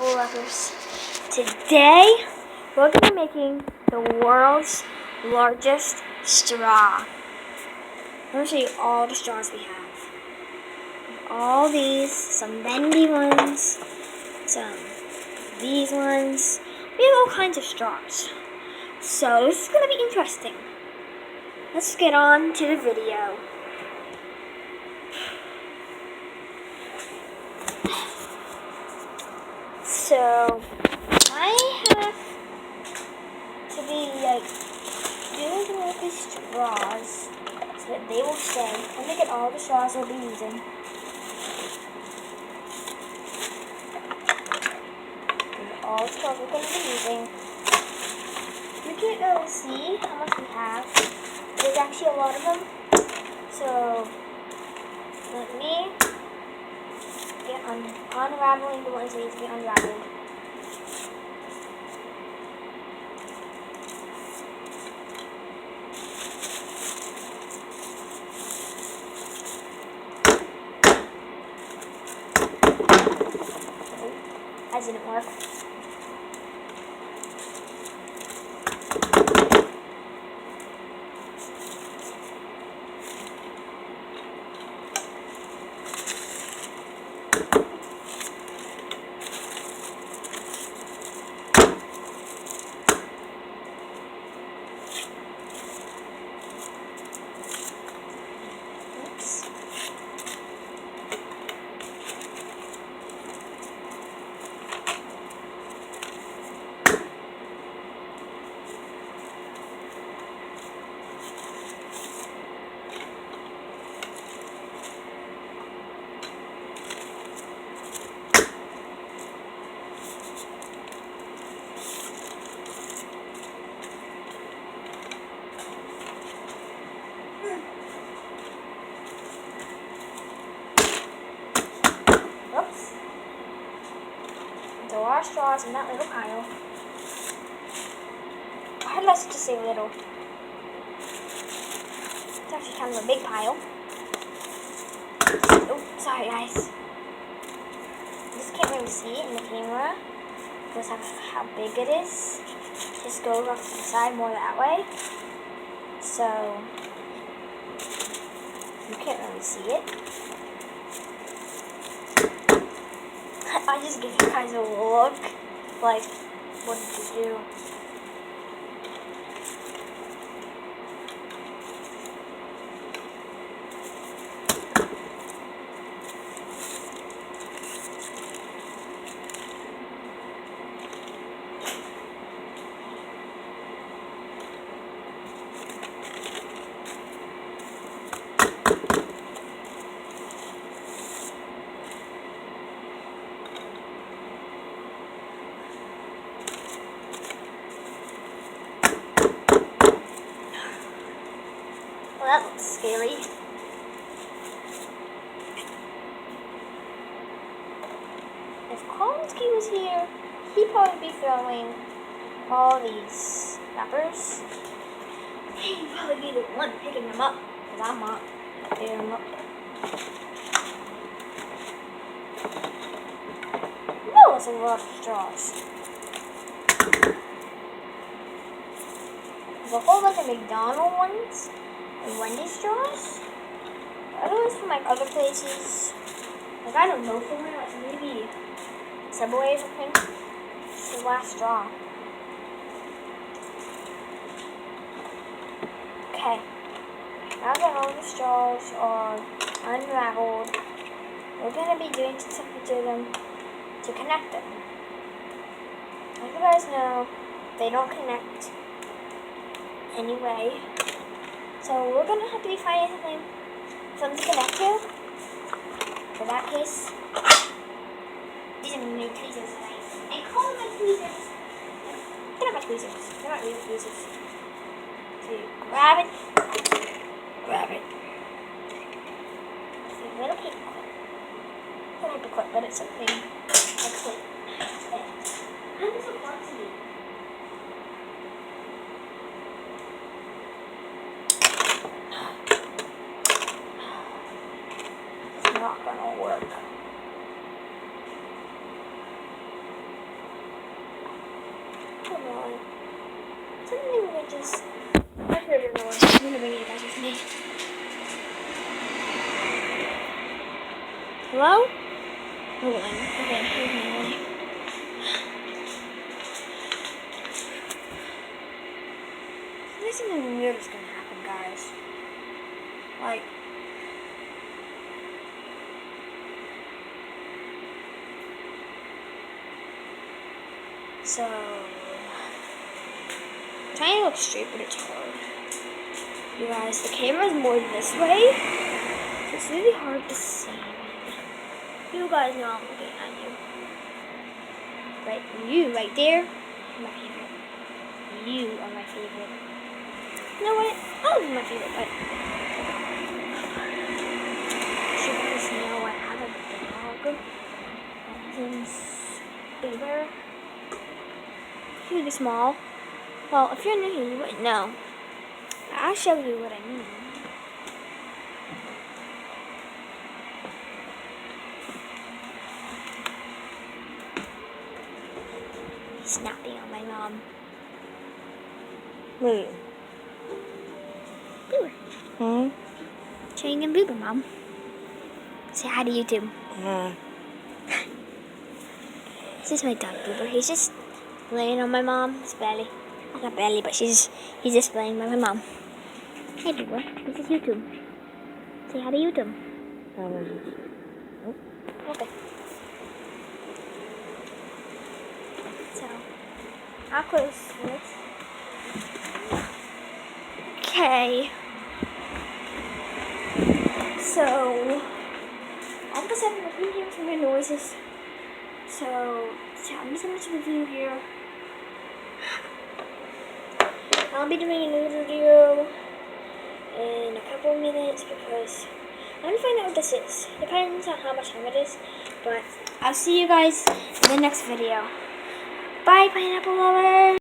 Apple lovers. Today, we're going to be making the world's largest straw. I'm going to show you all the straws we have. All these, some bendy ones, some these ones. We have all kinds of straws. So this is going to be interesting. Let's get on to the video. So I have to be doing with these straws so that they will stay. Let me get all the straws we'll be using. All the straws we're going to be using. You can't really see how much we have. There's actually a lot of them. So let me get unraveling the ones that need to be unraveled. That didn't work. Oops. There are a lot of straws in that little pile. Or let's just say little. It's actually kind of a big pile. Oh, sorry guys. You just can't really see it in the camera because of how big it is. Just goes off to the side more that way. So you can't really see it. I just give you guys a look, like, what did you do? Well, that looks scary. If Konsky was here, he'd probably be throwing all these wrappers. He'd probably be the one picking them up, because I'm not picking them up. No, it's a lot of straws. There's a whole bunch of McDonald's ones. And Wendy's straws? Other ones from like other places. Like I don't know from where, like maybe Subway or something. This is the last straw. Okay. Now that all the straws are unraveled, we're gonna be doing something to them to connect them. Like you guys know, they don't connect anyway. So we're going to have to be finding something to connect to. For that case, these are my tweezers. I call them my tweezers. They're not my tweezers. They're not real tweezers. So you grab it. It's a little paper clip. Not a paper clip, but it's something like clip. How does it work to me? Not gonna work. Come on. Something we just... I heard a noise. I'm gonna bring you guys with me. Hello? Oh, okay, here's my way. Something weird is gonna happen, guys. Like... So... I'm trying to look straight, but it's hard. You guys, the camera's more this way. So it's really hard to see. You guys know I'm looking at you. Right, you right there, my favorite. You are my favorite. You know what? I'll be my favorite, but you guys know I have a dog. His Beaver. He's really small. Well, if you're new here, you wouldn't know. I'll show you what I mean. Snapping on my mom. Wait. Boober. Hmm? Showing him Boober, Mom. Say hi to YouTube. This is my dog, Boober. He's just laying on my mom's belly. Not belly, but he's just laying by my mom. Hey, Boober. This is YouTube. Say hi to YouTube. Oh, okay. So, I'll close this. Okay. So, all of a sudden, we're going to hear some weird noises. So I'm just going to review here. I'll be doing a new video in a couple of minutes because I'm going to find out what this is. Depends on how much time it is. But I'll see you guys in the next video. Bye, pineapple lovers!